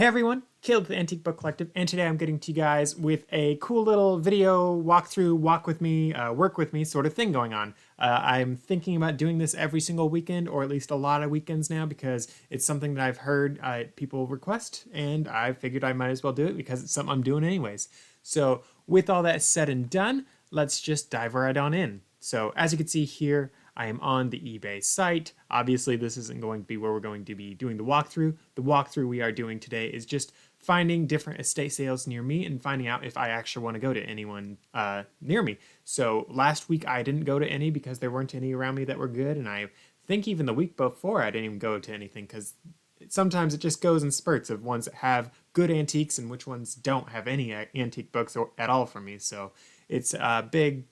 Hey everyone, Caleb with the Antique Book Collective, and today I'm getting to you guys with a cool little video walkthrough, walk with me, work with me sort of thing going on. I'm thinking about doing this every single weekend, or at least a lot of weekends now, because it's something that I've heard people request, and I figured I might as well do it because it's something I'm doing anyways. So with all that said and done, let's just dive right on in. So as you can see here, I am on the eBay site. Obviously, this isn't going to be where we're going to be doing the walkthrough. The walkthrough we are doing today is just finding different estate sales near me and finding out if I actually want to go to anyone near me. So last week I didn't go to any because there weren't any around me that were good, and I think even the week before I didn't even go to anything because sometimes it just goes in spurts of ones that have good antiques and which ones don't have any antique books at all for me. So it's a big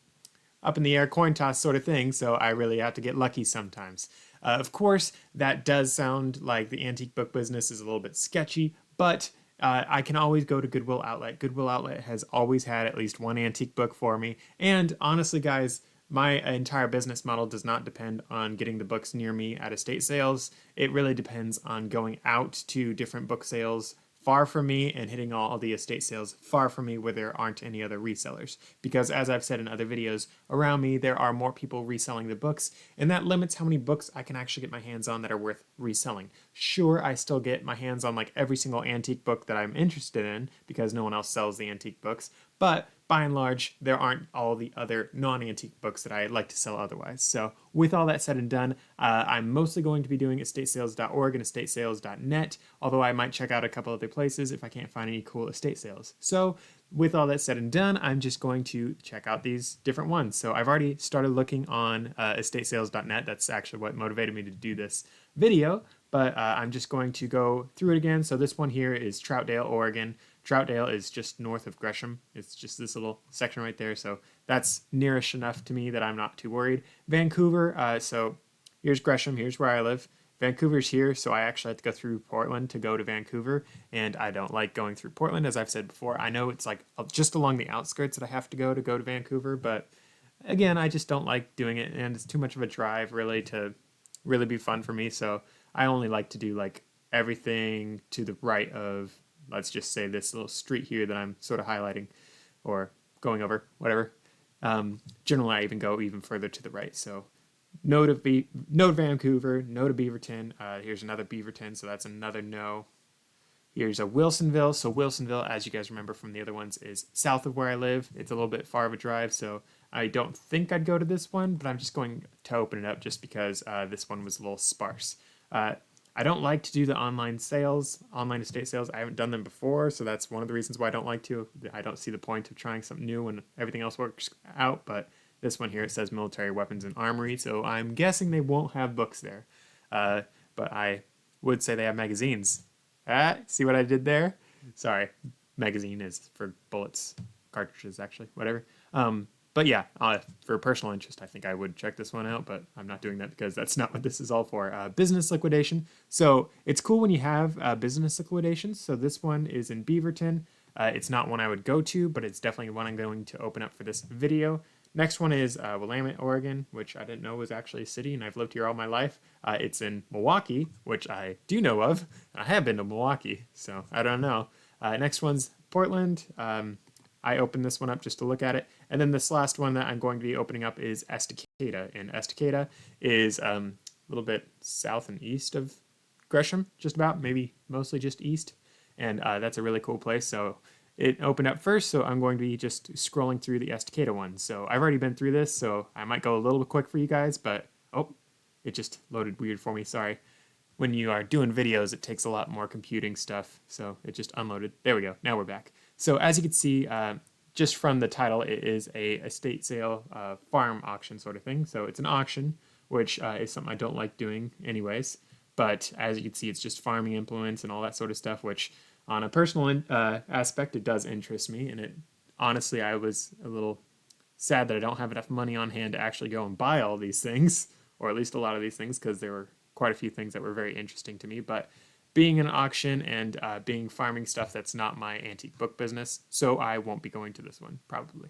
up in the air coin toss sort of thing, so I really have to get lucky sometimes. Of course, that does sound like the antique book business is a little bit sketchy, but I can always go to Goodwill Outlet. Goodwill Outlet has always had at least one antique book for me, and honestly, guys, my entire business model does not depend on getting the books near me at estate sales. It really depends on going out to different book sales far from me and hitting all the estate sales far from me where there aren't any other resellers. Because as I've said in other videos, around me there are more people reselling the books, and that limits how many books I can actually get my hands on that are worth reselling. Sure, I still get my hands on like every single antique book that I'm interested in because no one else sells the antique books, but by and large, there aren't all the other non-antique books that I'd like to sell otherwise. So with all that said and done, I'm mostly going to be doing estatesales.org and estatesales.net, although I might check out a couple other places if I can't find any cool estate sales. So with all that said and done, I'm just going to check out these different ones. So I've already started looking on estatesales.net. That's actually what motivated me to do this video, but I'm just going to go through it again. So this one here is Troutdale, Oregon. Troutdale is just north of Gresham. It's just this little section right there, so that's nearish enough to me that I'm not too worried. Vancouver, so here's Gresham, here's where I live. Vancouver's here, so I actually have to go through Portland to go to Vancouver, and I don't like going through Portland, as I've said before. I know it's like just along the outskirts that I have to go to Vancouver, but again, I just don't like doing it, and it's too much of a drive really to really be fun for me, so I only like to do like everything to the right of, let's just say, this little street here that I'm sort of highlighting or going over, whatever. Generally, I even go even further to the right. So no to Vancouver, no to Beaverton. Here's another Beaverton, so that's another no. Here's a Wilsonville. So Wilsonville, as you guys remember from the other ones, is south of where I live. It's a little bit far of a drive, so I don't think I'd go to this one, but I'm just going to open it up just because this one was a little sparse. I don't like to do the online sales, online estate sales. I haven't done them before, so that's one of the reasons why I don't like to. I don't see the point of trying something new when everything else works out, but this one here, it says military weapons and armory, so I'm guessing they won't have books there. But I would say they have magazines. See what I did there? Sorry, magazine is for bullets, cartridges, actually, whatever. But yeah, for personal interest, I think I would check this one out, but I'm not doing that because that's not what this is all for. Business liquidation. So it's cool when you have business liquidations. So this one is in Beaverton. It's not one I would go to, but it's definitely one I'm going to open up for this video. Next one is Willamette, Oregon, which I didn't know was actually a city, and I've lived here all my life. It's in Milwaukee, which I do know of. I have been to Milwaukee, so I don't know. Next one's Portland. I opened this one up just to look at it. And then this last one that I'm going to be opening up is Estacada. And Estacada is a little bit south and east of Gresham, just about, maybe mostly just east. And that's a really cool place. So it opened up first, so I'm going to be just scrolling through the Estacada one. So I've already been through this, so I might go a little bit quick for you guys, but oh, it just loaded weird for me, sorry. When you are doing videos, it takes a lot more computing stuff, so it just unloaded. There we go, now we're back. So as you can see, just from the title, it is a estate sale farm auction sort of thing. So it's an auction, which is something I don't like doing anyways. But as you can see, it's just farming implements and all that sort of stuff, which on a personal aspect, it does interest me. And it honestly, I was a little sad that I don't have enough money on hand to actually go and buy all these things, or at least a lot of these things, because there were quite a few things that were very interesting to me. But being an auction and being farming stuff, that's not my antique book business, so I won't be going to this one, probably.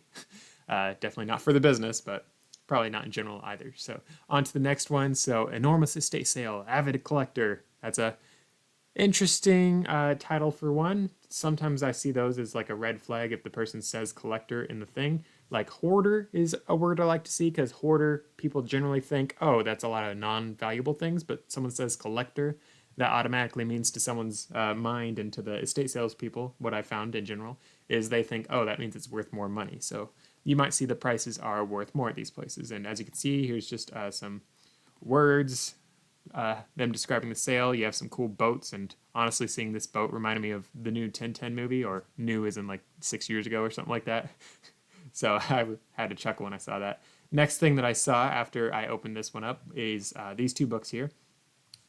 Definitely not for the business, but probably not in general either. So on to the next one. So enormous estate sale, avid collector. That's a Interesting title for one. Sometimes I see those as like a red flag if the person says collector in the thing. Like hoarder is a word I like to see because hoarder, people generally think, oh, that's a lot of non-valuable things, but someone says collector, that automatically means to someone's mind and to the estate salespeople, what I found in general, is they think, oh, that means it's worth more money. So you might see the prices are worth more at these places. And as you can see, here's just some words, them describing the sale. You have some cool boats, and honestly, seeing this boat reminded me of the new 1010 movie, or new as in like 6 years ago or something like that. So I had to chuckle when I saw that. Next thing that I saw after I opened this one up is these two books here.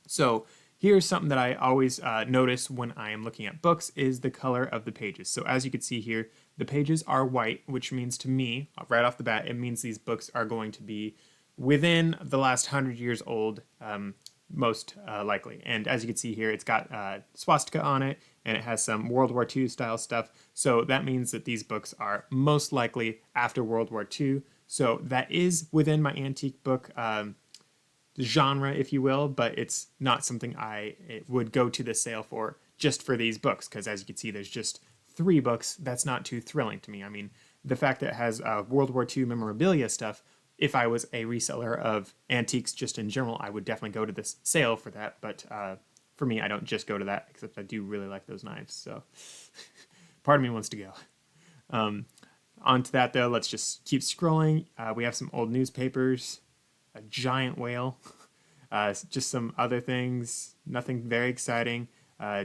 So here's something that I always notice when I am looking at books is the color of the pages. So as you can see here, the pages are white, which means to me, right off the bat, it means these books are going to be within the last 100 years old, most likely. And as you can see here, it's got swastika on it, and it has some World War II style stuff. So that means that these books are most likely after World War II. So that is within my antique book genre, if you will, but it's not something I would go to the sale for just for these books, because as you can see, there's just 3 books. That's not too thrilling to me. I mean, the fact that it has World War II memorabilia stuff, if I was a reseller of antiques just in general, I would definitely go to this sale for that. But for me, I don't just go to that, except I do really like those knives. So part of me wants to go. On to that, though, let's just keep scrolling. We have some old newspapers, a giant whale, just some other things, nothing very exciting.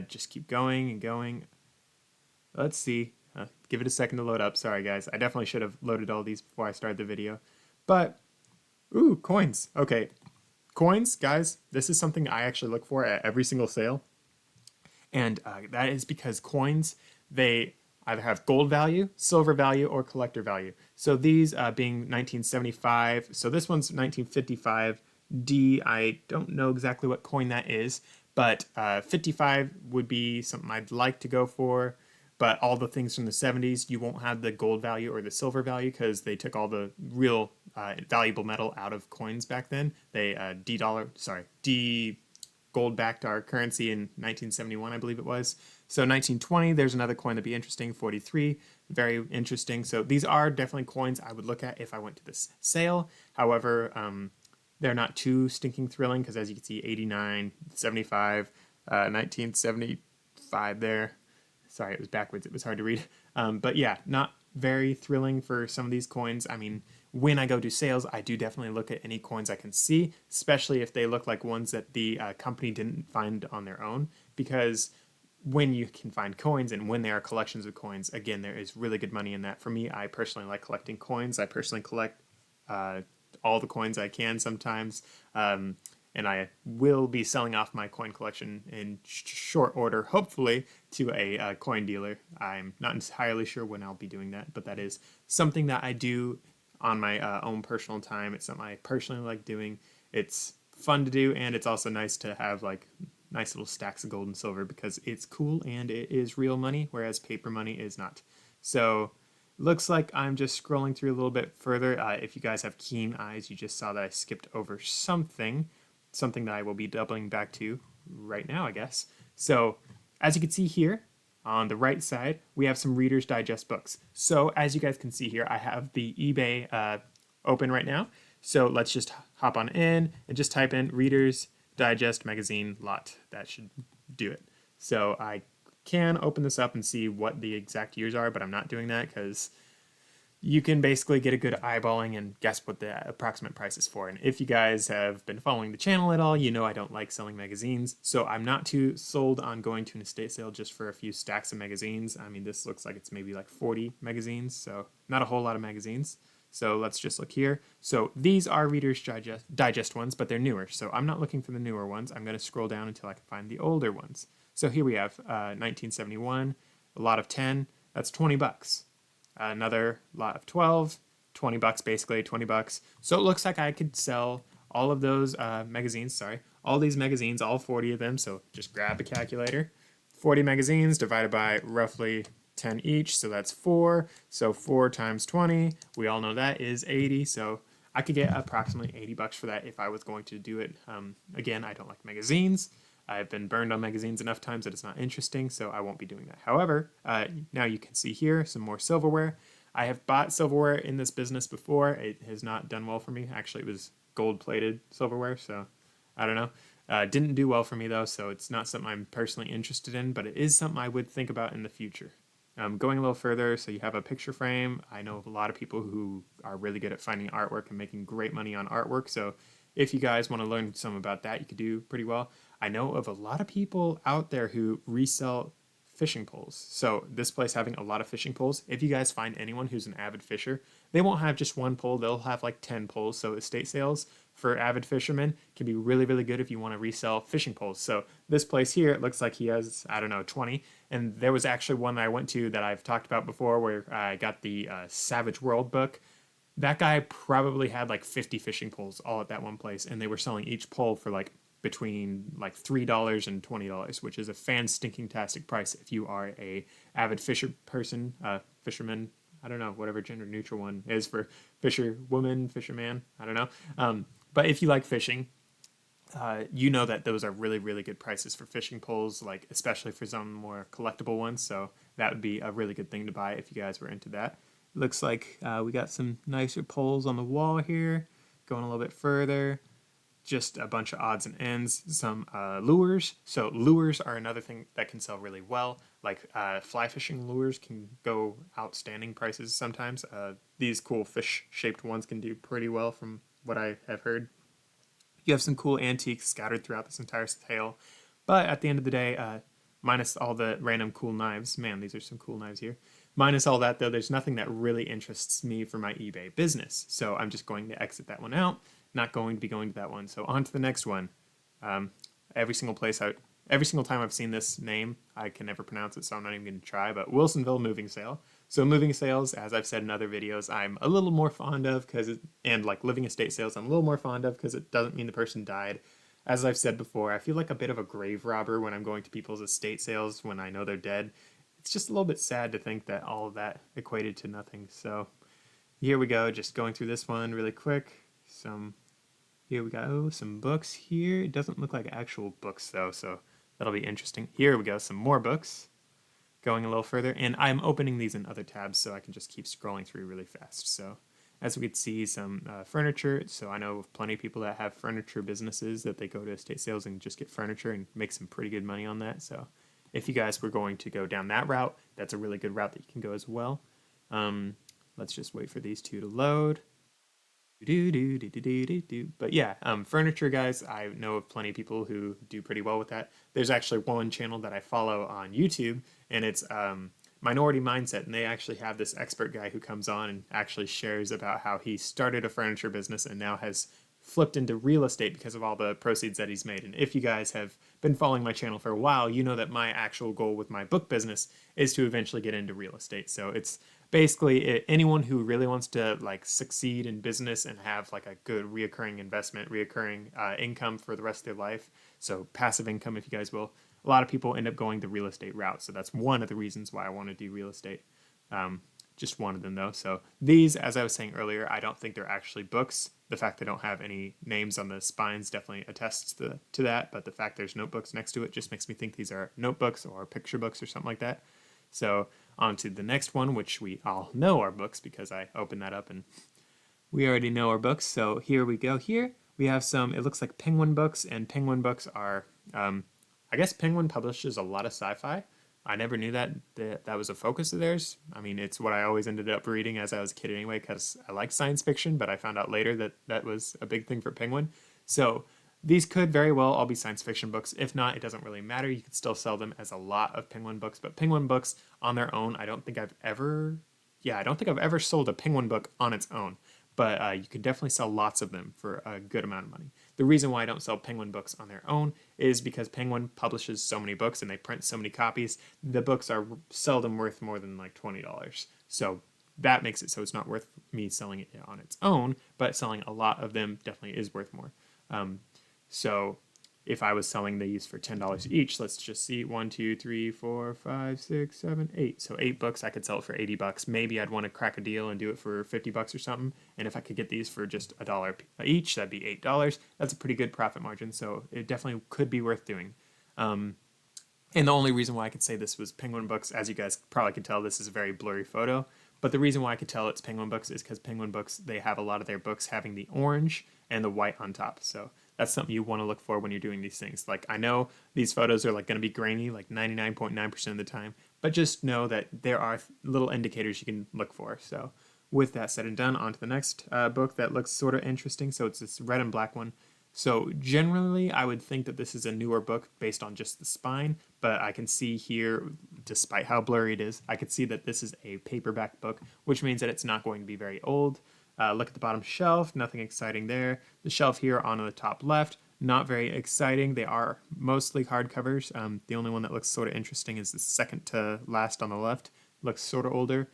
Just keep going and going. Let's see. Give it a second to load up. Sorry, guys. I definitely should have loaded all these before I started the video. But, ooh, coins. Okay, coins, guys, this is something I actually look for at every single sale. And that is because coins, they either have gold value, silver value, or collector value. So these being 1975, so this one's 1955 D. I don't know exactly what coin that is, but 55 would be something I'd like to go for. But all the things from the 70s, you won't have the gold value or the silver value because they took all the real valuable metal out of coins back then. They gold backed our currency in 1971, I believe it was. So 1920, there's another coin that'd be interesting, 43, very interesting. So these are definitely coins I would look at if I went to this sale. However, they're not too stinking thrilling because as you can see, 89, 75, 1975 there. Sorry, it was backwards. It was hard to read. But yeah, not very thrilling for some of these coins. I mean, when I go to sales, I do definitely look at any coins I can see, especially if they look like ones that the company didn't find on their own. Because when you can find coins and when there are collections of coins, again, there is really good money in that. For me, I personally like collecting coins. I personally collect all the coins I can sometimes. And I will be selling off my coin collection in short order, hopefully, to a coin dealer. I'm not entirely sure when I'll be doing that, but that is something that I do on my own personal time. It's something I personally like doing. It's fun to do, and it's also nice to have like nice little stacks of gold and silver because it's cool and it is real money, whereas paper money is not. So looks like I'm just scrolling through a little bit further. If you guys have keen eyes, you just saw that I skipped over something that I will be doubling back to right now, I guess. So as you can see here on the right side, we have some Reader's Digest books. So as you guys can see here, I have the eBay open right now. So let's just hop on in and just type in Reader's Digest magazine lot. That should do it. So I can open this up and see what the exact years are, but I'm not doing that because you can basically get a good eyeballing and guess what the approximate price is for. And if you guys have been following the channel at all, you know I don't like selling magazines. So I'm not too sold on going to an estate sale just for a few stacks of magazines. I mean, this looks like it's maybe like 40 magazines, so not a whole lot of magazines. So let's just look here. So these are Reader's Digest ones, but they're newer. So I'm not looking for the newer ones. I'm going to scroll down until I can find the older ones. So here we have 1971, a lot of 10, that's 20 bucks. Another lot of 12, 20 bucks basically, 20 bucks. So it looks like I could sell all of those magazines, all these magazines, all 40 of them. So just grab a calculator. 40 magazines divided by roughly 10 each, so that's 4. So 4 times 20, we all know that is 80. So I could get approximately 80 bucks for that if I was going to do it. Again, I don't like magazines. I've been burned on magazines enough times that it's not interesting, so I won't be doing that. However, now you can see here some more silverware. I have bought silverware in this business before. It has not done well for me. Actually, it was gold-plated silverware, so I don't know. Didn't do well for me though, so it's not something I'm personally interested in, but it is something I would think about in the future. Going a little further, so you have a picture frame. I know of a lot of people who are really good at finding artwork and making great money on artwork, so if you guys want to learn some about that, you could do pretty well. I know of a lot of people out there who resell fishing poles. So this place having a lot of fishing poles. If you guys find anyone who's an avid fisher, they won't have just one pole. They'll have like 10 poles. So estate sales for avid fishermen can be really, really good if you want to resell fishing poles. So this place here, it looks like he has, I don't know, 20. And there was actually one that I went to that I've talked about before where I got the Savage World book. That guy probably had like 50 fishing poles all at that one place. And they were selling each pole for like between like $3 and $20, which is a fan-stinking-tastic price if you are a avid fisherman, I don't know, whatever gender neutral one is for fisher woman, fisherman, I don't know. But if you like fishing, you know that those are really, really good prices for fishing poles, like especially for some more collectible ones. So that would be a really good thing to buy if you guys were into that. Looks like we got some nicer poles on the wall here. Going a little bit further, just a bunch of odds and ends, some lures. So lures are another thing that can sell really well. Like fly fishing lures can go outstanding prices sometimes. These cool fish-shaped ones can do pretty well from what I have heard. You have some cool antiques scattered throughout this entire sale. But at the end of the day, minus all the random cool knives, man, these are some cool knives here. Minus all that, though, there's nothing that really interests me for my eBay business. So I'm just going to exit that one out. Not going to be going to that one. So on to the next one. Every single time I've seen this name, I can never pronounce it, so I'm not even going to try. But Wilsonville Moving Sale. So moving sales, as I've said in other videos, I'm a little more fond of and like living estate sales, I'm a little more fond of because it doesn't mean the person died. As I've said before, I feel like a bit of a grave robber when I'm going to people's estate sales when I know they're dead. It's just a little bit sad to think that all of that equated to nothing. So here we go, just going through this one really quick. Here we go, some books here. It doesn't look like actual books though, so that'll be interesting. Here we go, some more books. Going a little further, and I'm opening these in other tabs so I can just keep scrolling through really fast. So as we can see, some furniture. So I know of plenty of people that have furniture businesses that they go to estate sales and just get furniture and make some pretty good money on that. So if you guys were going to go down that route, that's a really good route that you can go as well. Let's just wait for these two to load. But yeah, furniture guys, I know of plenty of people who do pretty well with that. There's actually one channel that I follow on YouTube, and it's Minority Mindset, and they actually have this expert guy who comes on and actually shares about how he started a furniture business and now has flipped into real estate because of all the proceeds that he's made. And if you guys have been following my channel for a while, you know that my actual goal with my book business is to eventually get into real estate. So it's basically anyone who really wants to like succeed in business and have like a good reoccurring investment, reoccurring income for the rest of their life. So passive income, if you guys will. A lot of people end up going the real estate route. So that's one of the reasons why I want to do real estate. Just one of them though. So these, as I was saying earlier, I don't think they're actually books. The fact they don't have any names on the spines definitely attests to that. But the fact there's notebooks next to it just makes me think these are notebooks or picture books or something like that. So on to the next one, which we all know are books because I opened that up and we already know our books. So here we go. Here we have some, it looks like Penguin books, and Penguin books are, I guess Penguin publishes a lot of sci-fi. I never knew that was a focus of theirs. I mean, it's what I always ended up reading as I was a kid anyway, because I like science fiction, but I found out later that that was a big thing for Penguin. So these could very well all be science fiction books. If not, it doesn't really matter. You could still sell them as a lot of Penguin books, but Penguin books on their own, I don't think I've ever sold a Penguin book on its own, but you could definitely sell lots of them for a good amount of money. The reason why I don't sell Penguin books on their own is because Penguin publishes so many books and they print so many copies. The books are seldom worth more than like $20. So that makes it so it's not worth me selling it on its own, but selling a lot of them definitely is worth more. So if I was selling these for $10 each, let's just see, 1, 2, 3, 4, 5, 6, 7, 8. So 8 books, I could sell it for $80. Maybe I'd want to crack a deal and do it for $50 or something. And if I could get these for just $1 each, that'd be $8. That's a pretty good profit margin. So it definitely could be worth doing. And the only reason why I could say this was Penguin Books, as you guys probably could tell, this is a very blurry photo. But the reason why I could tell it's Penguin Books is because Penguin Books, they have a lot of their books having the orange and the white on top. So that's something you want to look for when you're doing these things. Like, I know these photos are like going to be grainy like 99.9% of the time, but just know that there are little indicators you can look for. So with that said and done, on to the next book that looks sort of interesting. So it's this red and black one. So generally, I would think that this is a newer book based on just the spine, but I can see here, despite how blurry it is, I can see that this is a paperback book, which means that it's not going to be very old. Look at the bottom shelf, nothing exciting there. The shelf here on the top left, not very exciting. They are mostly hardcovers. The only one that looks sort of interesting is the second to last on the left, looks sort of older.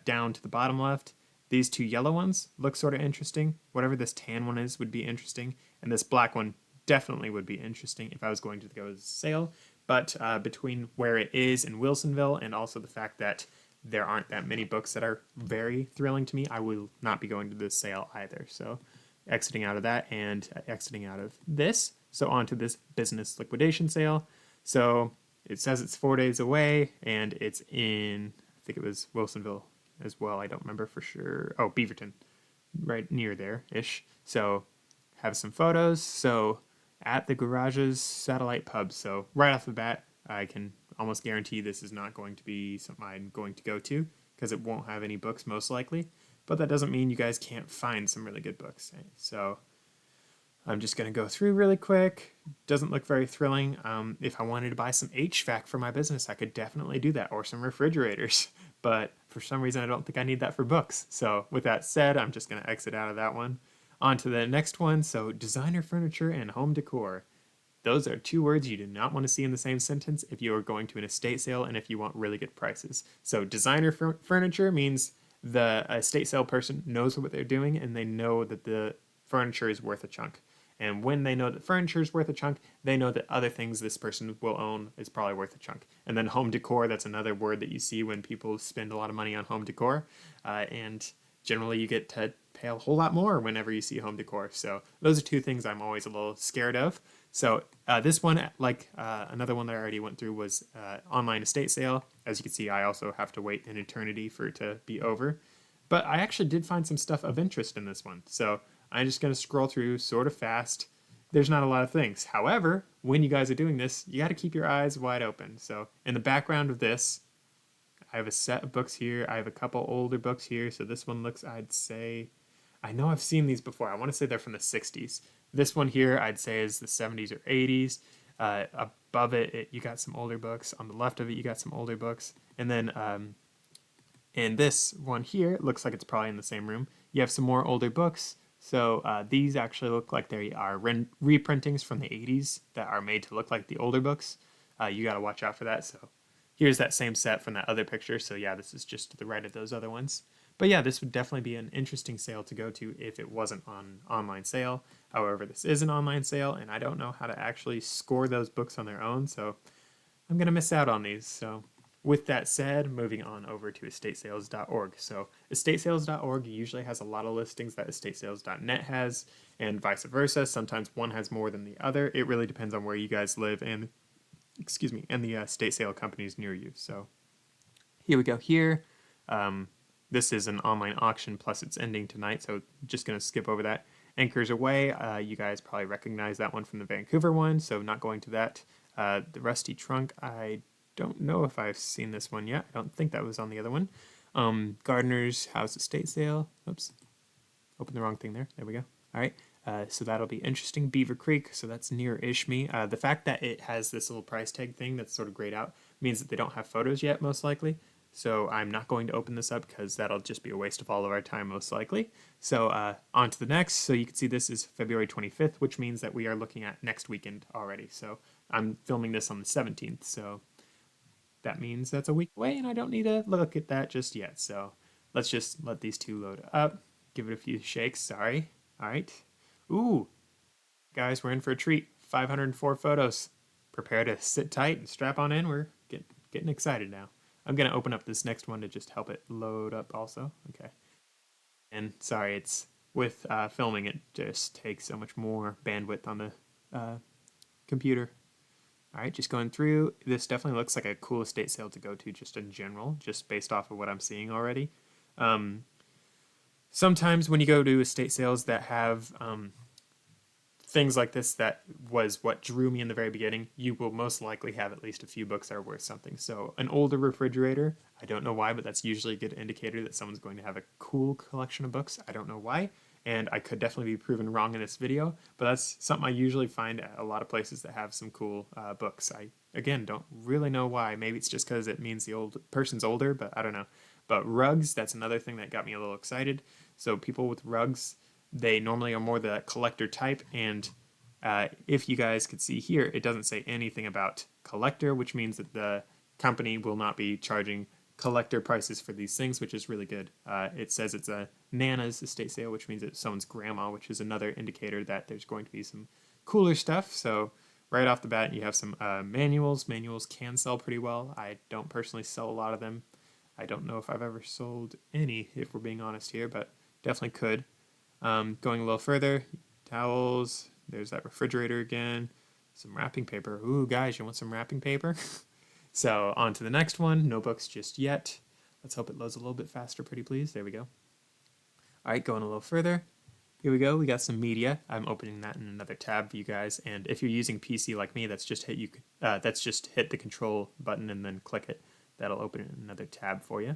Down to the bottom left, these two yellow ones look sort of interesting. Whatever this tan one is would be interesting. And this black one definitely would be interesting if I was going to go to the sale. But between where it is in Wilsonville and also the fact that there aren't that many books that are very thrilling to me, I will not be going to this sale either. So exiting out of that and exiting out of this. So on to this business liquidation sale. So it says it's 4 days away and it's in, I think it was Wilsonville as well. I don't remember for sure. Oh, Beaverton, right near there-ish. So have some photos. So at the Garage's Satellite Pub. So right off the bat, I can almost guarantee this is not going to be something I'm going to go to because it won't have any books most likely. But that doesn't mean you guys can't find some really good books. So I'm just going to go through really quick. Doesn't look very thrilling. If I wanted to buy some HVAC for my business, I could definitely do that, or some refrigerators. But for some reason, I don't think I need that for books. So with that said, I'm just going to exit out of that one. On to the next one. So designer furniture and home decor. Those are two words you do not want to see in the same sentence if you are going to an estate sale and if you want really good prices. So designer furniture means the estate sale person knows what they're doing and they know that the furniture is worth a chunk. And when they know that furniture is worth a chunk, they know that other things this person will own is probably worth a chunk. And then home decor, that's another word that you see when people spend a lot of money on home decor. And generally you get to pay a whole lot more whenever you see home decor. So those are two things I'm always a little scared of. So this one, like another one that I already went through, was online estate sale. As you can see, I also have to wait an eternity for it to be over. But I actually did find some stuff of interest in this one. So I'm just going to scroll through sort of fast. There's not a lot of things. However, when you guys are doing this, you got to keep your eyes wide open. So in the background of this, I have a set of books here. I have a couple older books here. So this one looks, I'd say, I know I've seen these before. I want to say they're from the 60s. This one here, I'd say, is the 70s or 80s. Above it, you got some older books. On the left of it, you got some older books. And then in this one here, it looks like it's probably in the same room. You have some more older books. So these actually look like they are reprintings from the 80s that are made to look like the older books. You got to watch out for that. So here's that same set from that other picture. So yeah, this is just to the right of those other ones. But yeah, this would definitely be an interesting sale to go to if it wasn't on online sale. However, this is an online sale, and I don't know how to actually score those books on their own, so I'm going to miss out on these. So with that said, moving on over to estatesales.org. So estatesales.org usually has a lot of listings that estatesales.net has, and vice versa. Sometimes one has more than the other. It really depends on where you guys live and, and the estate sale companies near you. So here we go here. This is an online auction, plus it's ending tonight, so just going to skip over that. Anchors Away, you guys probably recognize that one from the Vancouver one, so not going to that. The Rusty Trunk, I don't know if I've seen this one yet. I don't think that was on the other one. Gardner's House Estate Sale. Oops, opened the wrong thing there. There we go. All right, so that'll be interesting. Beaver Creek, so that's near Ishmi. The fact that it has this little price tag thing that's sort of grayed out means that they don't have photos yet, most likely. So I'm not going to open this up because that'll just be a waste of all of our time, most likely. So on to the next. So you can see this is February 25th, which means that we are looking at next weekend already. So I'm filming this on the 17th. So that means that's a week away, and I don't need to look at that just yet. So let's just let these two load up. Give it a few shakes. Sorry. All right. Ooh, guys, we're in for a treat. 504 photos. Prepare to sit tight and strap on in. We're getting excited now. I'm going to open up this next one to just help it load up also. Okay. And sorry, it's with filming, it just takes so much more bandwidth on the computer. All right, just going through. This definitely looks like a cool estate sale to go to just in general, just based off of what I'm seeing already. Sometimes when you go to estate sales that have things like this, that was what drew me in the very beginning, you will most likely have at least a few books that are worth something. So an older refrigerator, I don't know why, but that's usually a good indicator that someone's going to have a cool collection of books. I don't know why, and I could definitely be proven wrong in this video, but that's something I usually find at a lot of places that have some cool books. I, again, don't really know why. Maybe it's just because it means the old person's older, but I don't know. But rugs, that's another thing that got me a little excited. So people with rugs, they normally are more the collector type, and if you guys could see here, it doesn't say anything about collector, which means that the company will not be charging collector prices for these things, which is really good. It says it's a Nana's estate sale, which means it's someone's grandma, which is another indicator that there's going to be some cooler stuff. So right off the bat, you have some manuals. Manuals can sell pretty well. I don't personally sell a lot of them. I don't know if I've ever sold any, if we're being honest here, but definitely could. Going a little further, towels, there's that refrigerator again, some wrapping paper. Ooh, guys, you want some wrapping paper? So on to the next one, no books just yet. Let's hope it loads a little bit faster, pretty please. There we go. All right, going a little further. Here we go, we got some media. I'm opening that in another tab for you guys, and if you're using PC like me, that's just hit the control button and then click it. That'll open in another tab for you.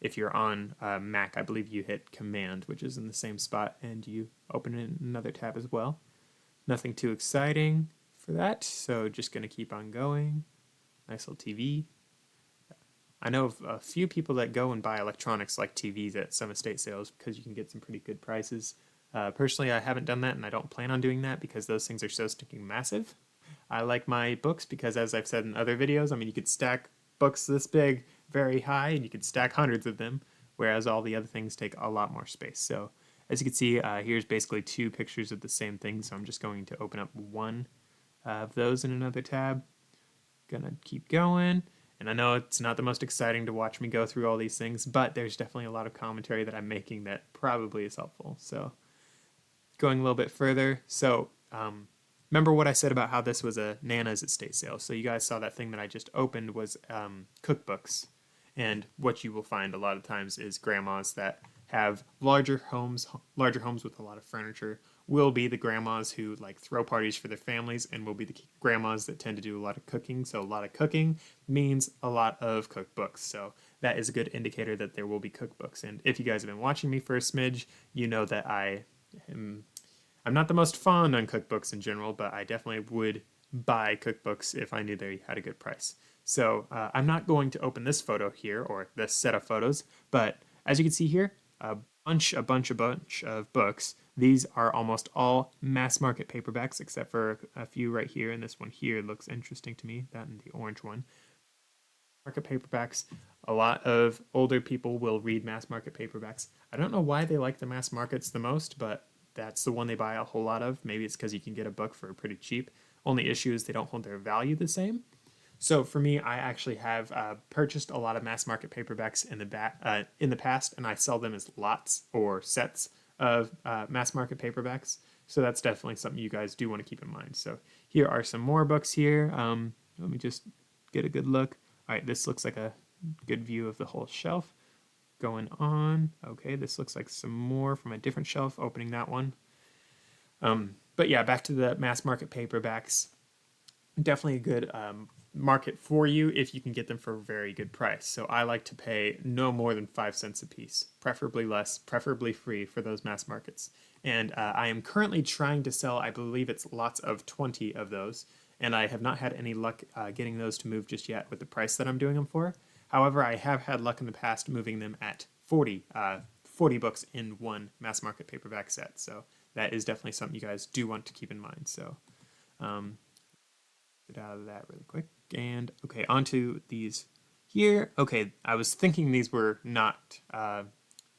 If you're on Mac, I believe you hit Command, which is in the same spot, and you open it in another tab as well. Nothing too exciting for that, so just going to keep on going. Nice little TV. I know of a few people that go and buy electronics like TVs at some estate sales because you can get some pretty good prices. Personally, I haven't done that, and I don't plan on doing that because those things are so stinking massive. I like my books because, as I've said in other videos, I mean, you could stack books this big very high and you could stack hundreds of them, whereas all the other things take a lot more space. So as you can see, here's basically two pictures of the same thing, so I'm just going to open up one of those in another tab. Gonna keep going, and I know it's not the most exciting to watch me go through all these things, but there's definitely a lot of commentary that I'm making that probably is helpful. So going a little bit further, so remember what I said about how this was a Nana's estate sale. So you guys saw that thing that I just opened was cookbooks. And what you will find a lot of times is grandmas that have larger homes with a lot of furniture will be the grandmas who like throw parties for their families, and will be the grandmas that tend to do a lot of cooking. So a lot of cooking means a lot of cookbooks. So that is a good indicator that there will be cookbooks. And if you guys have been watching me for a smidge, you know that I'm not the most fond on cookbooks in general, but I definitely would buy cookbooks if I knew they had a good price. So I'm not going to open this photo here, or this set of photos, but as you can see here, a bunch of books. These are almost all mass market paperbacks, except for a few right here, and this one here looks interesting to me, that and the orange one. Market paperbacks, a lot of older people will read mass market paperbacks. I don't know why they like the mass markets the most, but that's the one they buy a whole lot of. Maybe it's because you can get a book for pretty cheap. Only issue is they don't hold their value the same. So for me, I actually have purchased a lot of mass market paperbacks in the past, and I sell them as lots or sets of mass market paperbacks. So that's definitely something you guys do want to keep in mind. So here are some more books here. Let me just get a good look. All right, this looks like a good view of the whole shelf. Going on. Okay, this looks like some more from a different shelf, opening that one. But yeah, back to the mass market paperbacks. Definitely a good market for you if you can get them for a very good price. So I like to pay no more than 5 cents a piece, preferably less, preferably free for those mass markets. And I am currently trying to sell, I believe it's lots of 20 of those, and I have not had any luck getting those to move just yet with the price that I'm doing them for. However, I have had luck in the past moving them at 40 books in one mass market paperback set. So that is definitely something you guys do want to keep in mind. So get out of that really quick. And okay, onto these here. Okay, I was thinking these were not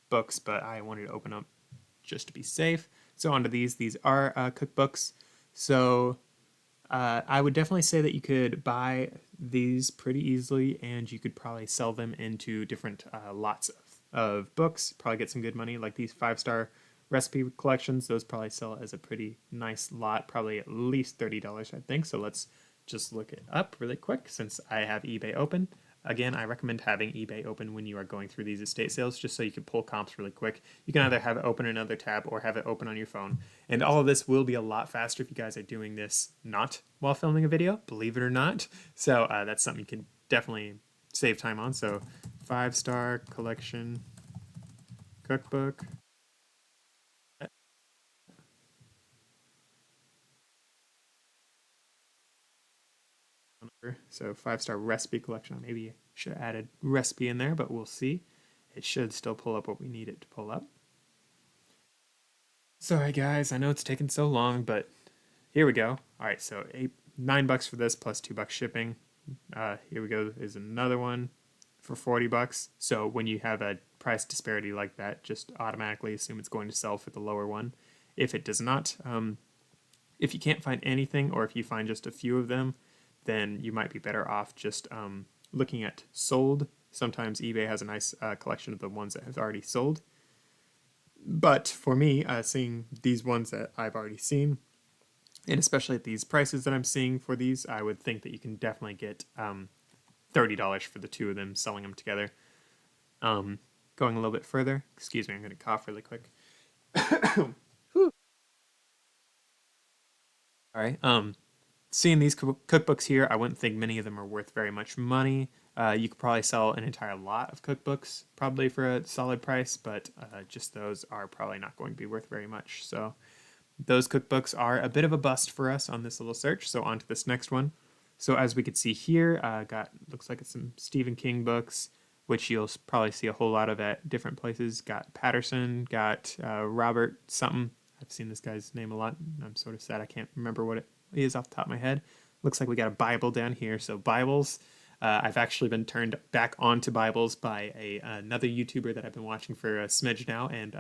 books, but I wanted to open up just to be safe. So onto these. These are cookbooks. So I would definitely say that you could buy these pretty easily, and you could probably sell them into different lots of books. Probably get some good money, like these 5-star recipe collections. Those probably sell as a pretty nice lot, probably at least $30, I think. So let's just look it up really quick since I have eBay open. Again, I recommend having eBay open when you are going through these estate sales just so you can pull comps really quick. You can either have it open in another tab or have it open on your phone. And all of this will be a lot faster if you guys are doing this not while filming a video, believe it or not. So that's something you can definitely save time on. So 5-star collection cookbook. So 5-star recipe collection. Maybe should have added recipe in there, but we'll see. It should still pull up what we need it to pull up. Sorry guys, I know it's taken so long, but here we go. All right, so $9 for this plus $2 shipping. Here we go. There's another one for $40. So when you have a price disparity like that, just automatically assume it's going to sell for the lower one. If it does not, if you can't find anything, or if you find just a few of them, then you might be better off just looking at sold. Sometimes eBay has a nice collection of the ones that have already sold. But for me, seeing these ones that I've already seen, and especially at these prices that I'm seeing for these, I would think that you can definitely get $30 for the two of them, selling them together. Going a little bit further, excuse me, I'm going to cough really quick. All right. Seeing these cookbooks here, I wouldn't think many of them are worth very much money. You could probably sell an entire lot of cookbooks probably for a solid price, but just those are probably not going to be worth very much. So those cookbooks are a bit of a bust for us on this little search. So on to this next one. So as we could see here, looks like it's some Stephen King books, which you'll probably see a whole lot of at different places. Got Patterson, got Robert something. I've seen this guy's name a lot. I'm sort of sad I can't remember what it is off the top of my head. Looks like we got a Bible down here. So Bibles. I've actually been turned back onto Bibles by another YouTuber that I've been watching for a smidge now, and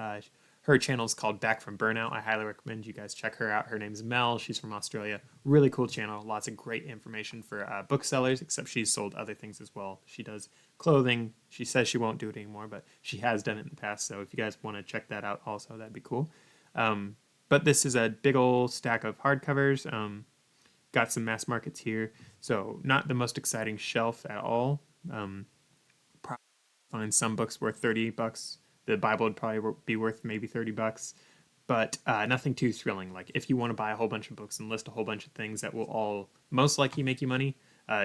her channel is called Back from Burnout. I highly recommend you guys check her out. Her name's Mel. She's from Australia. Really cool channel. Lots of great information for booksellers, except she's sold other things as well. She does clothing. She says she won't do it anymore, but she has done it in the past. So if you guys want to check that out also, that'd be cool. But this is a big old stack of hardcovers. Got some mass markets here, so not the most exciting shelf at all. Probably find some books worth $30. The Bible would probably be worth maybe $30, but nothing too thrilling. Like if you want to buy a whole bunch of books and list a whole bunch of things that will all most likely make you money,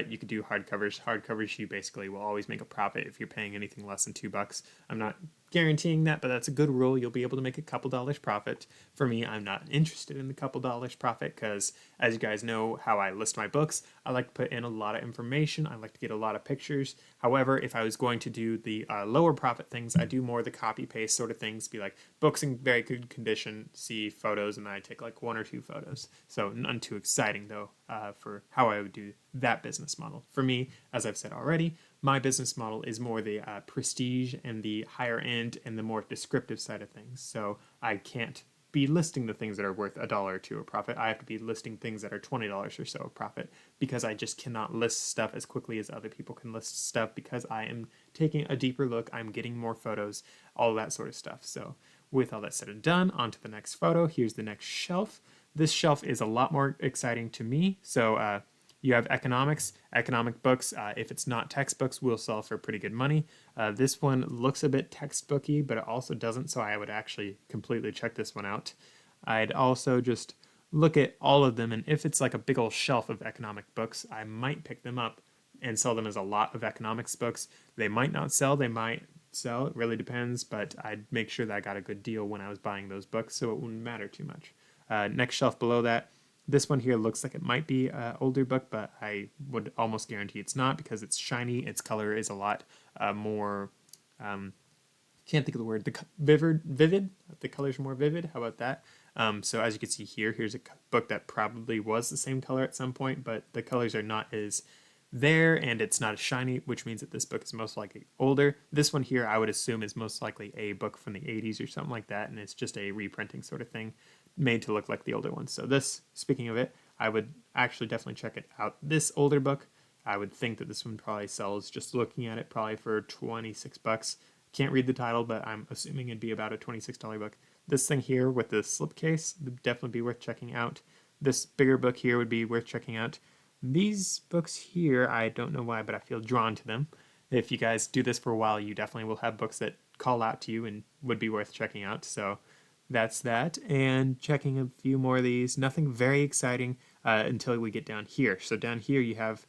you could do hardcovers. Hardcovers, you basically will always make a profit if you're paying anything less than $2. I'm not guaranteeing that, but that's a good rule. You'll be able to make a couple dollars profit. For me, I'm not interested in the couple dollars profit because, as you guys know how I list my books, I like to put in a lot of information. I like to get a lot of pictures. However, if I was going to do the lower profit things, I do more of the copy paste sort of things, be like books in very good condition, see photos, and then I take like 1 or 2 photos. So none too exciting though for how I would do that business model. For me, as I've said already, my business model is more the prestige and the higher end and the more descriptive side of things. So I can't be listing the things that are worth $1 or $2 a profit. I have to be listing things that are $20 or so a profit because I just cannot list stuff as quickly as other people can list stuff because I am taking a deeper look. I'm getting more photos, all that sort of stuff. So with all that said and done, on to the next photo. Here's the next shelf. This shelf is a lot more exciting to me. So you have economic books. If it's not textbooks, will sell for pretty good money. This one looks a bit textbooky, but it also doesn't, so I would actually completely check this one out. I'd also just look at all of them, and if it's like a big old shelf of economic books, I might pick them up and sell them as a lot of economics books. They might not sell, they might sell, it really depends, but I'd make sure that I got a good deal when I was buying those books, so it wouldn't matter too much. Next shelf below that, this one here looks like it might be an older book, but I would almost guarantee it's not because it's shiny. Its color is a lot more, can't think of the word, vivid. The colors are more vivid. How about that? So as you can see here, here's a book that probably was the same color at some point, but the colors are not as there and it's not as shiny, which means that this book is most likely older. This one here, I would assume, is most likely a book from the 80s or something like that, and it's just a reprinting sort of thing made to look like the older one. So this, speaking of it, I would actually definitely check it out. This older book, I would think that this one probably sells, just looking at it, probably for $26. Can't read the title, but I'm assuming it'd be about a $26 book. This thing here with the slipcase would definitely be worth checking out. This bigger book here would be worth checking out. These books here, I don't know why, but I feel drawn to them. If you guys do this for a while, you definitely will have books that call out to you and would be worth checking out. So that's that. And checking a few more of these. Nothing very exciting until we get down here. So down here you have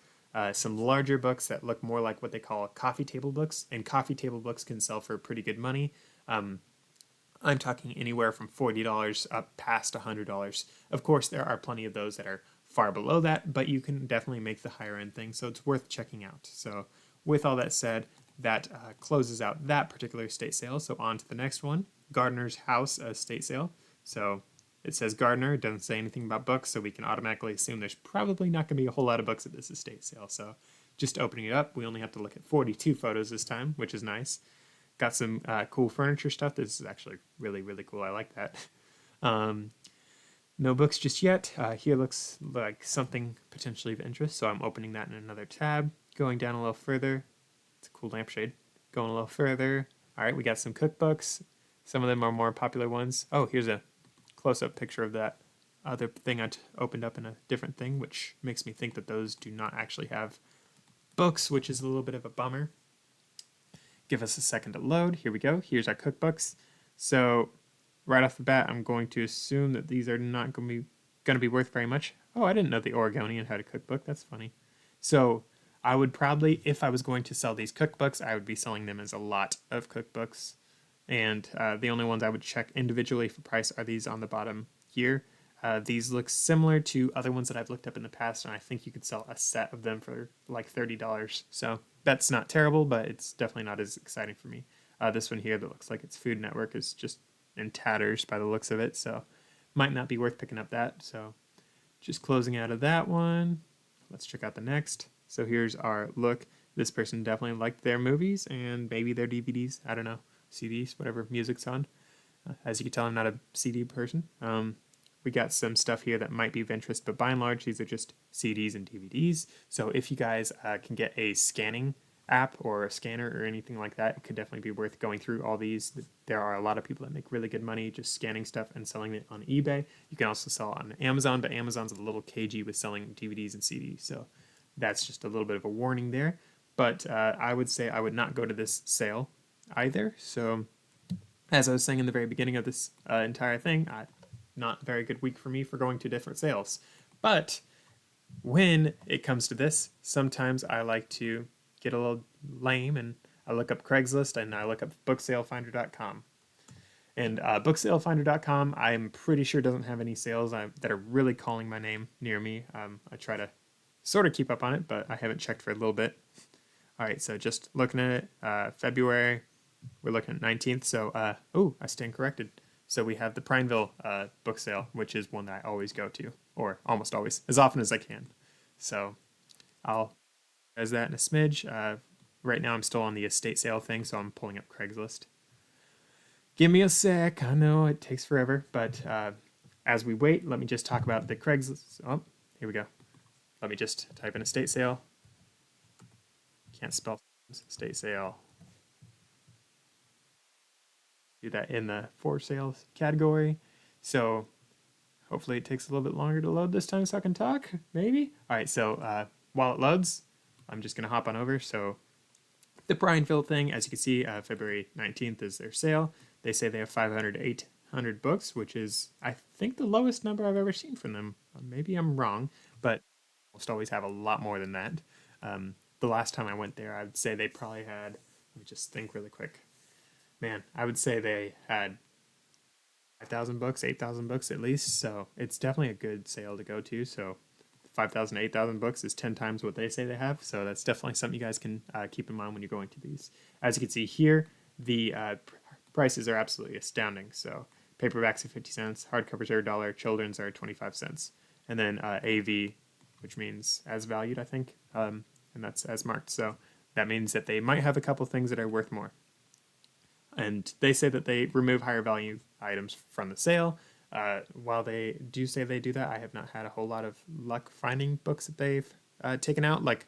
some larger books that look more like what they call coffee table books. And coffee table books can sell for pretty good money. I'm talking anywhere from $40 up past $100. Of course, there are plenty of those that are far below that, but you can definitely make the higher end thing, so it's worth checking out. So with all that said, that closes out that particular estate sale. So on to the next one, Gardner's house estate sale. So it says Gardner, it doesn't say anything about books, so we can automatically assume there's probably not going to be a whole lot of books at this estate sale. So just opening it up, we only have to look at 42 photos this time, which is nice. Got some cool furniture stuff. This is actually really, really cool. I like that. No books just yet. Here looks like something potentially of interest, so I'm opening that in another tab. Going down a little further. It's a cool lampshade. Going a little further. All right, we got some cookbooks. Some of them are more popular ones. Oh, here's a close-up picture of that other thing I opened up in a different thing, which makes me think that those do not actually have books, which is a little bit of a bummer. Give us a second to load. Here we go. Here's our cookbooks. So right off the bat, I'm going to assume that these are not going to be worth very much. Oh, I didn't know the Oregonian had a cookbook. That's funny. So I would probably, if I was going to sell these cookbooks, I would be selling them as a lot of cookbooks. And the only ones I would check individually for price are these on the bottom here. These look similar to other ones that I've looked up in the past, and I think you could sell a set of them for like $30. So that's not terrible, but it's definitely not as exciting for me. This one here that looks like it's Food Network is just in tatters by the looks of it, so might not be worth picking up that. So just closing out of that one. Let's check out the next. So here's our look. This person definitely liked their movies and maybe their DVDs. I don't know, CDs, whatever music's on. As you can tell, I'm not a CD person. We got some stuff here that might be of interest, but by and large, these are just CDs and DVDs. So if you guys can get a scanning app or a scanner or anything like that, it could definitely be worth going through all these. There are a lot of people that make really good money just scanning stuff and selling it on eBay. You can also sell on Amazon, but Amazon's a little cagey with selling DVDs and CDs. So that's just a little bit of a warning there. But I would say I would not go to this sale either. So as I was saying in the very beginning of this entire thing, not a very good week for me for going to different sales. But when it comes to this, sometimes I like to get a little lame and I look up Craigslist and I look up BookSaleFinder.com. And BookSaleFinder.com, I'm pretty sure doesn't have any sales that are really calling my name near me. I try to sort of keep up on it, but I haven't checked for a little bit. All right, so just looking at it, February, we're looking at 19th. So, I stand corrected. So we have the Prineville book sale, which is one that I always go to, or almost always, as often as I can. So I'll as that in a smidge. Right now I'm still on the estate sale thing, so I'm pulling up Craigslist. Give me a sec. I know it takes forever, but as we wait, let me just talk about the Craigslist. Oh, here we go. Let me just type in estate sale. Can't spell estate sale. Do that in the for sales category. So hopefully it takes a little bit longer to load this time so I can talk, maybe. All right, so while it loads, I'm just gonna hop on over. So the Prineville thing, as you can see, February 19th is their sale. They say they have 500 to 800 books, which is, I think, the lowest number I've ever seen from them. Maybe I'm wrong, but almost always have a lot more than that. The last time I went there, I would say they probably had, let me just think really quick. Man, I would say they had 5,000 books, 8,000 books at least. So it's definitely a good sale to go to. So 5,000, 8,000 books is 10 times what they say they have. So that's definitely something you guys can keep in mind when you're going to these. As you can see here, the prices are absolutely astounding. So paperbacks are 50 cents, hardcovers are $1, children's are 25 cents. And then AV, which means as valued, I think, and that's as marked. So that means that they might have a couple things that are worth more. And they say that they remove higher value items from the sale. While they do say they do that, I have not had a whole lot of luck finding books that they've taken out. Like,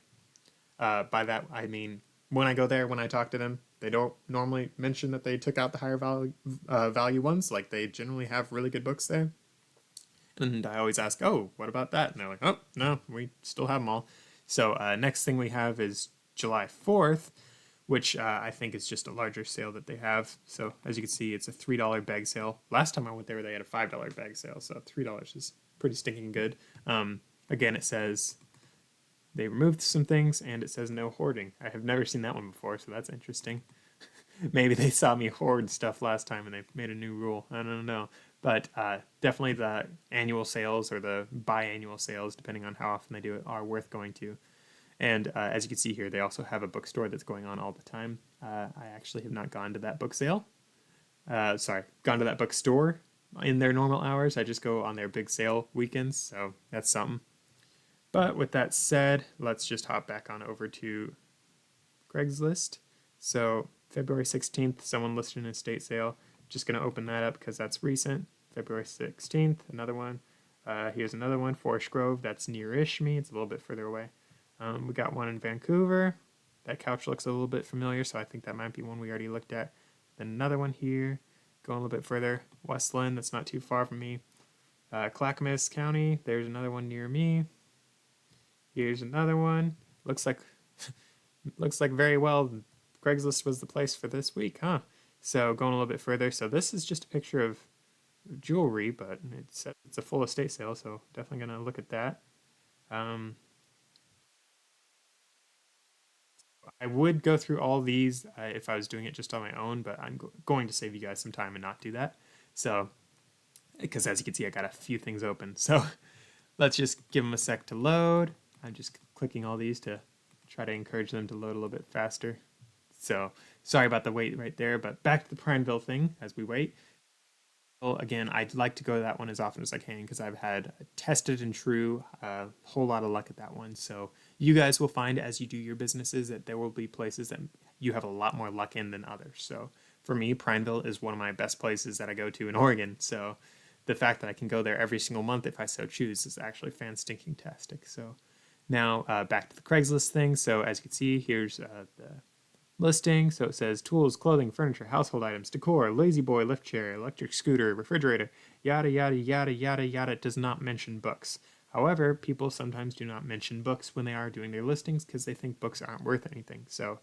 by that, I mean, when I go there, when I talk to them, they don't normally mention that they took out the higher value ones. Like, they generally have really good books there. And I always ask, oh, what about that? And they're like, oh, no, we still have them all. So next thing we have is July 4th, which I think is just a larger sale that they have. So as you can see, it's a $3 bag sale. Last time I went there, they had a $5 bag sale. So $3 is pretty stinking good. Again, it says they removed some things and it says no hoarding. I have never seen that one before, so that's interesting. Maybe they saw me hoard stuff last time and they made a new rule. I don't know. But definitely the annual sales or the biannual sales, depending on how often they do it, are worth going to. And as you can see here, they also have a bookstore that's going on all the time. I actually have not gone to that book sale. Gone to that bookstore in their normal hours. I just go on their big sale weekends, so that's something. But with that said, let's just hop back on over to Craigslist. So February 16th, someone listed an estate sale. Just going to open that up because that's recent. February 16th, another one. Here's another one, Forest Grove. That's near-ish me. It's a little bit further away. We got one in Vancouver. That couch looks a little bit familiar, so I think that might be one we already looked at. Then another one here, going a little bit further. Westland, that's not too far from me. Clackamas County, there's another one near me. Here's another one. Looks like very well Craigslist was the place for this week, huh? So going a little bit further. So this is just a picture of jewelry, but it's a full estate sale, so definitely going to look at that. I would go through all these if I was doing it just on my own, but I'm going to save you guys some time and not do that. So, because as you can see, I got a few things open. So let's just give them a sec to load. I'm just clicking all these to try to encourage them to load a little bit faster. So sorry about the wait right there, but back to the Prineville thing as we wait. Well, again, I'd like to go to that one as often as I can because I've had tested and true, a whole lot of luck at that one. So you guys will find as you do your businesses that there will be places that you have a lot more luck in than others. So for me, Prineville is one of my best places that I go to in Oregon. So the fact that I can go there every single month if I so choose is actually fan-stinking-tastic. So now back to the Craigslist thing. So as you can see, here's the listing. So it says tools, clothing, furniture, household items, decor, lazy boy, lift chair, electric scooter, refrigerator, yada, yada, yada, yada, yada. It does not mention books. However, people sometimes do not mention books when they are doing their listings because they think books aren't worth anything. So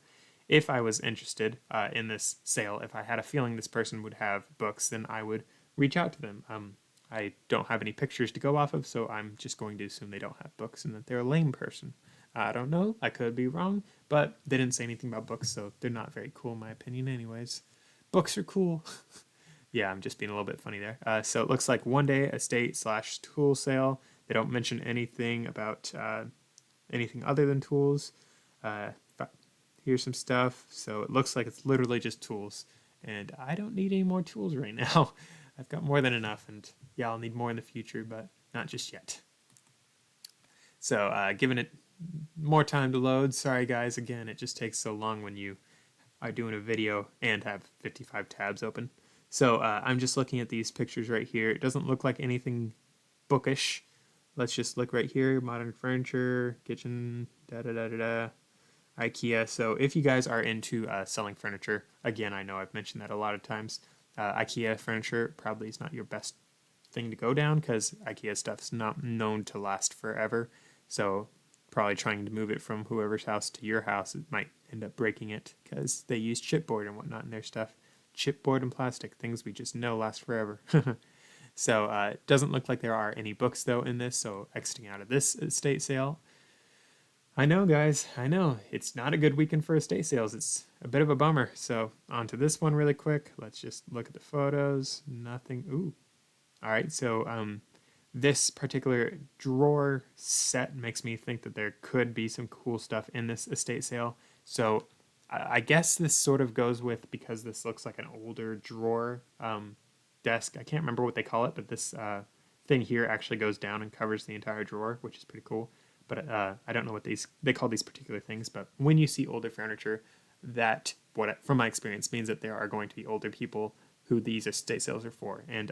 if I was interested in this sale, if I had a feeling this person would have books, then I would reach out to them. I don't have any pictures to go off of, so I'm just going to assume they don't have books and that they're a lame person. I don't know. I could be wrong, but they didn't say anything about books, so they're not very cool in my opinion anyways. Books are cool. Yeah, I'm just being a little bit funny there. So it looks like one day estate / tool sale. They don't mention anything about anything other than tools. Here's some stuff. So it looks like it's literally just tools. And I don't need any more tools right now. I've got more than enough, and yeah, I'll need more in the future, but not just yet. So giving it more time to load. Sorry guys, again, it just takes so long when you are doing a video and have 55 tabs open. So I'm just looking at these pictures right here. It doesn't look like anything bookish. Let's just look right here. Modern furniture, kitchen, da-da-da-da-da, IKEA. So if you guys are into selling furniture, again, I know I've mentioned that a lot of times, IKEA furniture probably is not your best thing to go down because IKEA stuff's not known to last forever. So probably trying to move it from whoever's house to your house, it might end up breaking it because they use chipboard and whatnot in their stuff. Chipboard and plastic, things we just know last forever. So it doesn't look like there are any books though in this, so exiting out of this estate sale. I know guys, I know, it's not a good weekend for estate sales. It's a bit of a bummer. So on to this one really quick. Let's just look at the photos. Nothing, ooh. All right, so this particular drawer set makes me think that there could be some cool stuff in this estate sale. So I guess this sort of goes with, because this looks like an older drawer desk. I can't remember what they call it, but this thing here actually goes down and covers the entire drawer, which is pretty cool. But I don't know what they call these particular things. But when you see older furniture, that, from my experience, means that there are going to be older people who these estate sales are for. And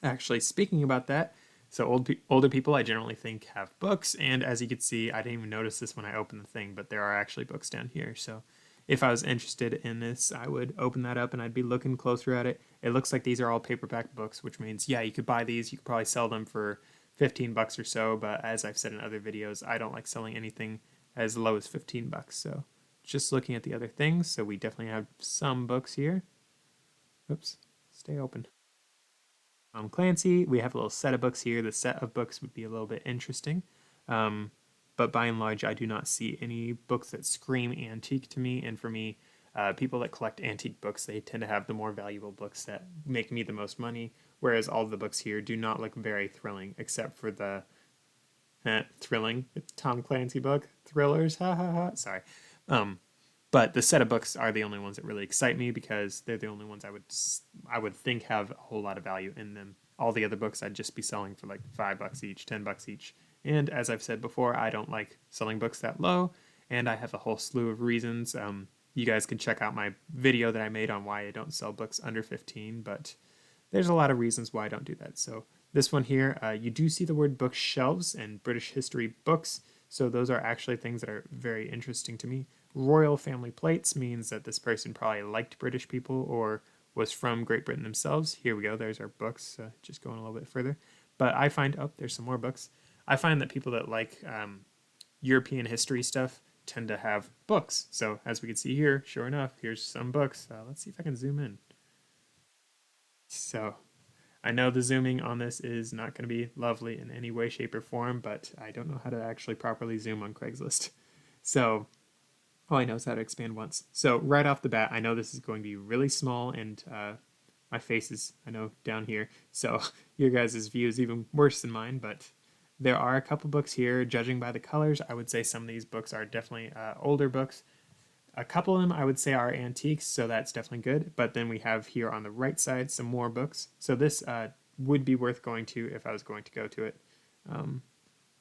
actually, speaking about that, so older people I generally think have books. And as you can see, I didn't even notice this when I opened the thing, but there are actually books down here. So if I was interested in this, I would open that up and I'd be looking closer at it. It looks like these are all paperback books, which means, yeah, you could buy these. You could probably sell them for 15 bucks or so. But as I've said in other videos, I don't like selling anything as low as 15 bucks. So just looking at the other things. So we definitely have some books here. Oops, stay open. Clancy, we have a little set of books here. The set of books would be a little bit interesting. But by and large, I do not see any books that scream antique to me. And for me, people that collect antique books, they tend to have the more valuable books that make me the most money. Whereas all the books here do not look very thrilling, except for the thrilling Tom Clancy book, thrillers, ha ha ha. Sorry. But the set of books are the only ones that really excite me because they're the only ones I would think have a whole lot of value in them. All the other books I'd just be selling for like $5 each, $10 each. And as I've said before, I don't like selling books that low, and I have a whole slew of reasons. You guys can check out my video that I made on why I don't sell books under 15, but there's a lot of reasons why I don't do that. So this one here, you do see the word bookshelves and British history books. So those are actually things that are very interesting to me. Royal family plates means that this person probably liked British people or was from Great Britain themselves. Here we go. There's our books. Just going a little bit further. But I find, oh, there's some more books. I find that people that like European history stuff tend to have books. So as we can see here, sure enough, here's some books. Let's see if I can zoom in. So I know the zooming on this is not going to be lovely in any way, shape, or form, but I don't know how to actually properly zoom on Craigslist. So all I know is how to expand once. So right off the bat, I know this is going to be really small, and my face is, I know, down here. So your guys' view is even worse than mine, but there are a couple books here. Judging by the colors, I would say some of these books are definitely older books. A couple of them I would say are antiques, so that's definitely good. But then we have here on the right side some more books. So this would be worth going to if I was going to go to it.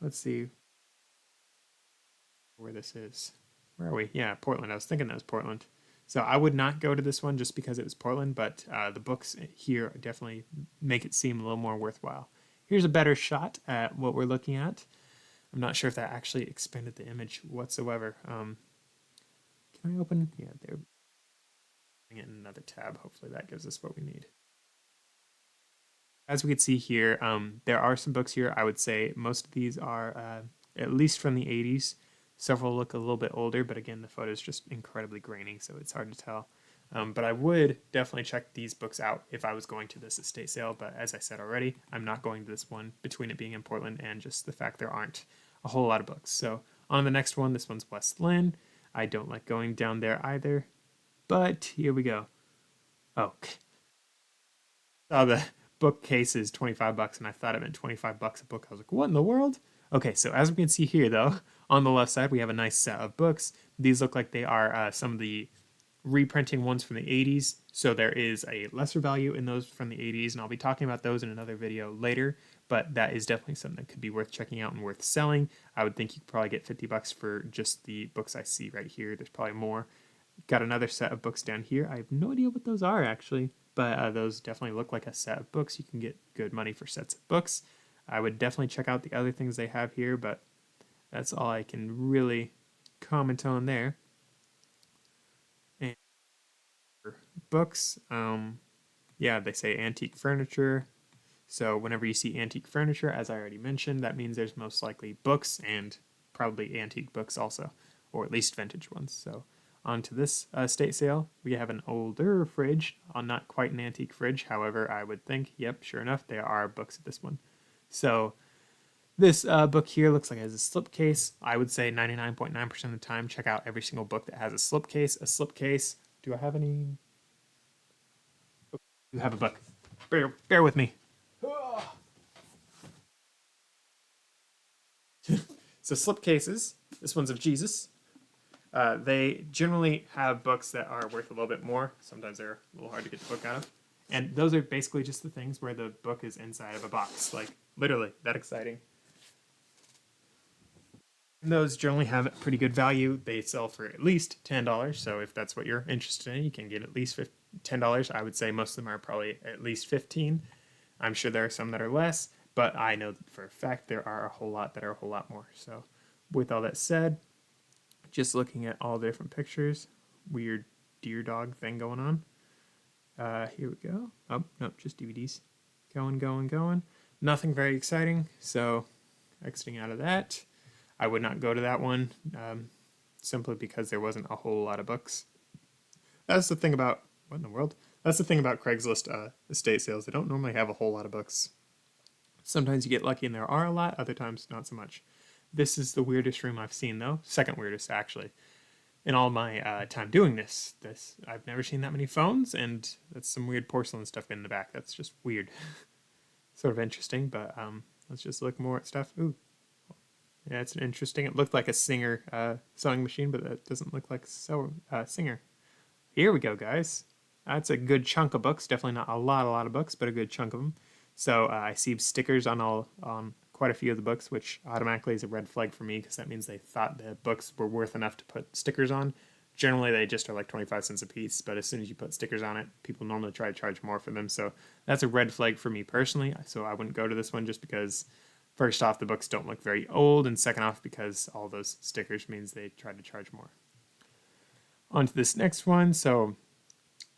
Let's see where this is. Where are we? Yeah, Portland. I was thinking that was Portland. So I would not go to this one just because it was Portland, but the books here definitely make it seem a little more worthwhile. Here's a better shot at what we're looking at. I'm not sure if that actually expanded the image whatsoever. Can I open? Yeah, there. Bring it in another tab. Hopefully that gives us what we need. As we can see here, there are some books here. I would say most of these are at least from the 80s. Several look a little bit older, but again, the photo is just incredibly grainy, so it's hard to tell. But I would definitely check these books out if I was going to this estate sale. But as I said already, I'm not going to this one between it being in Portland and just the fact there aren't a whole lot of books. So on the next one, this one's West Lynn. I don't like going down there either. But here we go. Oh, saw the bookcase is 25 bucks, and I thought it meant 25 bucks a book. I was like, what in the world? Okay, so as we can see here, though, on the left side, we have a nice set of books. These look like they are some of the reprinting ones from the 80s, so there is a lesser value in those from the 80s, and I'll be talking about those in another video later, but that is definitely something that could be worth checking out and worth selling. I would think you could probably get 50 bucks for just the books I see right here. There's probably more. Got another set of books down here. I have no idea what those are, actually, but those definitely look like a set of books. You can get good money for sets of books. I would definitely check out the other things they have here, but that's all I can really comment on there. And books, yeah, they say antique furniture. So whenever you see antique furniture, as I already mentioned, that means there's most likely books and probably antique books also, or at least vintage ones. So on to this estate sale, we have an older fridge, not quite an antique fridge. However, I would think, yep, sure enough, there are books at this one. So this book here looks like it has a slipcase. I would say 99.9% of the time, check out every single book that has a slipcase. A slipcase. Do I have any? Oh, you have a book. Bear with me. So slipcases. This one's of Jesus. They generally have books that are worth a little bit more. Sometimes they're a little hard to get the book out of. And those are basically just the things where the book is inside of a box. Like, literally, that exciting. And those generally have pretty good value. They sell for at least $10. So if that's what you're interested in, you can get at least $10. I would say most of them are probably at least 15. I'm sure there are some that are less, but I know that for a fact there are a whole lot that are a whole lot more. So with all that said, just looking at all the different pictures, weird deer dog thing going on. Here we go. Oh, no, just DVDs. Going. Nothing very exciting, so exiting out of that. I would not go to that one, simply because there wasn't a whole lot of books. That's the thing about, what in the world? That's the thing about Craigslist estate sales. They don't normally have a whole lot of books. Sometimes you get lucky and there are a lot, other times not so much. This is the weirdest room I've seen, though. Second weirdest, actually. In all my time doing this, I've never seen that many phones, and that's some weird porcelain stuff in the back. That's just weird. Sort of interesting, but let's just look more at stuff. Ooh. Yeah, it's interesting. It looked like a Singer sewing machine, but that doesn't look like Singer. Here we go, guys. That's a good chunk of books. Definitely not a lot of books, but a good chunk of them. So I see stickers on quite a few of the books, which automatically is a red flag for me because that means they thought the books were worth enough to put stickers on. Generally, they just are like 25 cents a piece, but as soon as you put stickers on it, people normally try to charge more for them. So that's a red flag for me personally. So I wouldn't go to this one just because, first off, the books don't look very old, and second off, because all those stickers means they try to charge more. On to this next one. So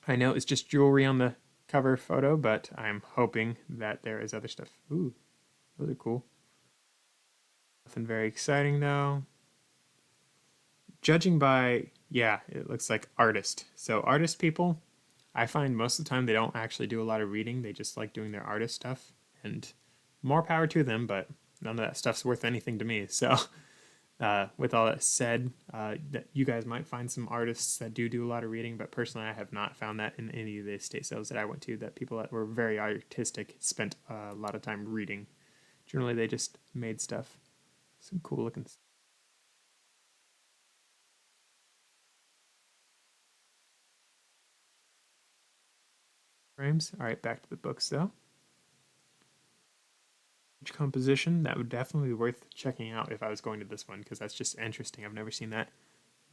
I know it's just jewelry on the cover photo, but I'm hoping that there is other stuff. Ooh, those are cool. Nothing very exciting though. Judging by, yeah, it looks like artist. So artist people, I find most of the time they don't actually do a lot of reading. They just like doing their artist stuff, and more power to them, but none of that stuff's worth anything to me. So with all that said, that you guys might find some artists that do a lot of reading, but personally I have not found that in any of the estate sales that I went to, that people that were very artistic spent a lot of time reading. Generally they just made stuff. Some cool looking frames. All right, back to the books though. Composition, that would definitely be worth checking out if I was going to this one, because that's just interesting. I've never seen that.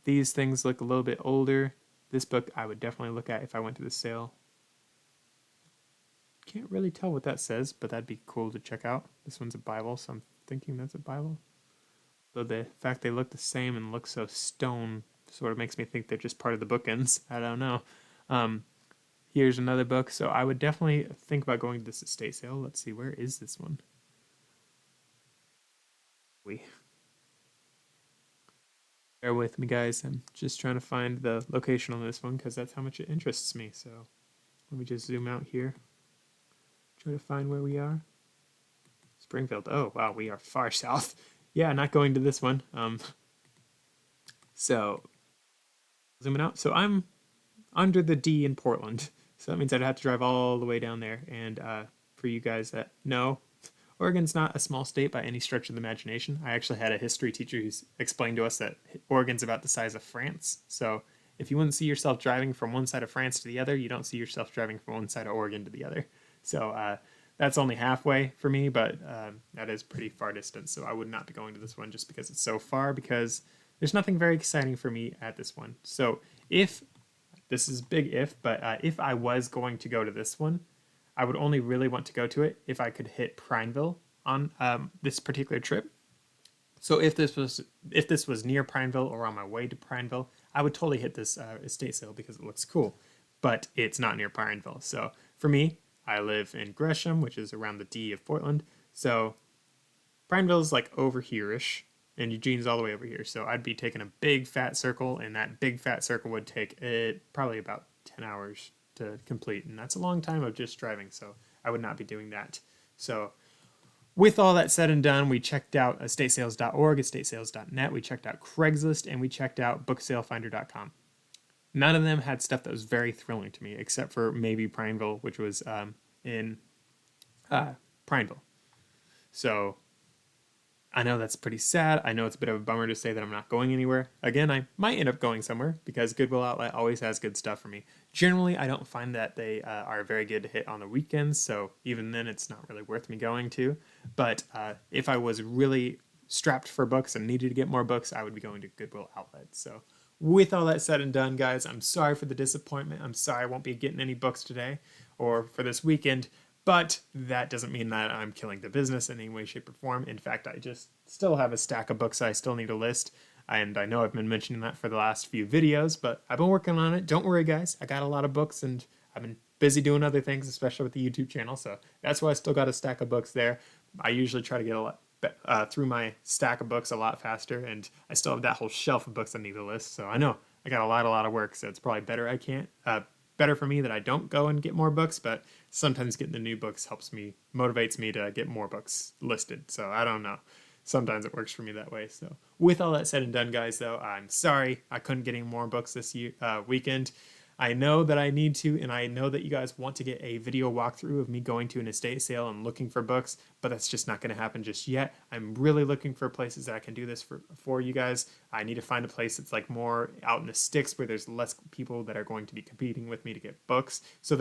These things look a little bit older. This book I would definitely look at if I went to the sale. Can't really tell what that says, but that'd be cool to check out. This one's a Bible, so I'm thinking that's a Bible. Though the fact they look the same and look so stone sort of makes me think they're just part of the bookends. I don't know. Here's another book, so I would definitely think about going to this estate sale. Let's see, where is this one? Bear with me, guys. I'm just trying to find the location on this one because that's how much it interests me. So let me just zoom out here. Try to find where we are. Springfield. Oh, wow, we are far south. Yeah, not going to this one. So zooming out. So I'm under the D in Portland. So that means I'd have to drive all the way down there. And for you guys that know, Oregon's not a small state by any stretch of the imagination. I actually had a history teacher who's explained to us that Oregon's about the size of France. So if you wouldn't see yourself driving from one side of France to the other, you don't see yourself driving from one side of Oregon to the other. So that's only halfway for me, but that is pretty far distance. So I would not be going to this one just because it's so far, because there's nothing very exciting for me at this one. So if, this is big if, but if I was going to go to this one, I would only really want to go to it if I could hit Prineville on this particular trip. So if this was near Prineville or on my way to Prineville, I would totally hit this estate sale because it looks cool. But it's not near Prineville. So for me, I live in Gresham, which is around the D of Portland. So Prineville's like over here-ish, and Eugene's all the way over here. So I'd be taking a big fat circle, and that big fat circle would take probably about 10 hours to complete, and that's a long time of just driving, so I would not be doing that. So with all that said and done, we checked out estatesales.org, estatesales.net, we checked out Craigslist, and we checked out BookSaleFinder.com. None of them had stuff that was very thrilling to me, except for maybe Prineville, which was in Prineville. So I know that's pretty sad. I know it's a bit of a bummer to say that I'm not going anywhere. Again, I might end up going somewhere because Goodwill Outlet always has good stuff for me. Generally, I don't find that they are very good to hit on the weekends, so even then it's not really worth me going to. But if I was really strapped for books and needed to get more books, I would be going to Goodwill Outlet. So with all that said and done, guys, I'm sorry for the disappointment. I'm sorry I won't be getting any books today or for this weekend. But that doesn't mean that I'm killing the business in any way, shape, or form. In fact, I just still have a stack of books I still need to list. And I know I've been mentioning that for the last few videos, but I've been working on it. Don't worry, guys. I got a lot of books and I've been busy doing other things, especially with the YouTube channel. So that's why I still got a stack of books there. I usually try to get a lot through my stack of books a lot faster, and I still have that whole shelf of books I need to list. So I know I got a lot of work. So it's probably better for me that I don't go and get more books, but sometimes getting the new books motivates me to get more books listed. So I don't know. Sometimes it works for me that way. So with all that said and done, guys, though, I'm sorry I couldn't get any more books this weekend. I know that I need to, and I know that you guys want to get a video walkthrough of me going to an estate sale and looking for books, but that's just not going to happen just yet. I'm really looking for places that I can do this for you guys. I need to find a place that's like more out in the sticks where there's less people that are going to be competing with me to get books. So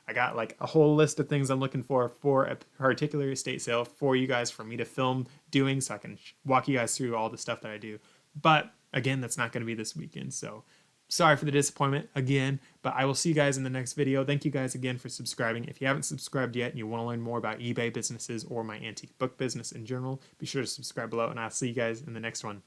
I got like a whole list of things I'm looking for a particular estate sale for you guys, for me to film doing, so I can walk you guys through all the stuff that I do. But again, that's not going to be this weekend. So sorry for the disappointment again, but I will see you guys in the next video. Thank you guys again for subscribing. If you haven't subscribed yet and you want to learn more about eBay businesses or my antique book business in general, be sure to subscribe below, and I'll see you guys in the next one.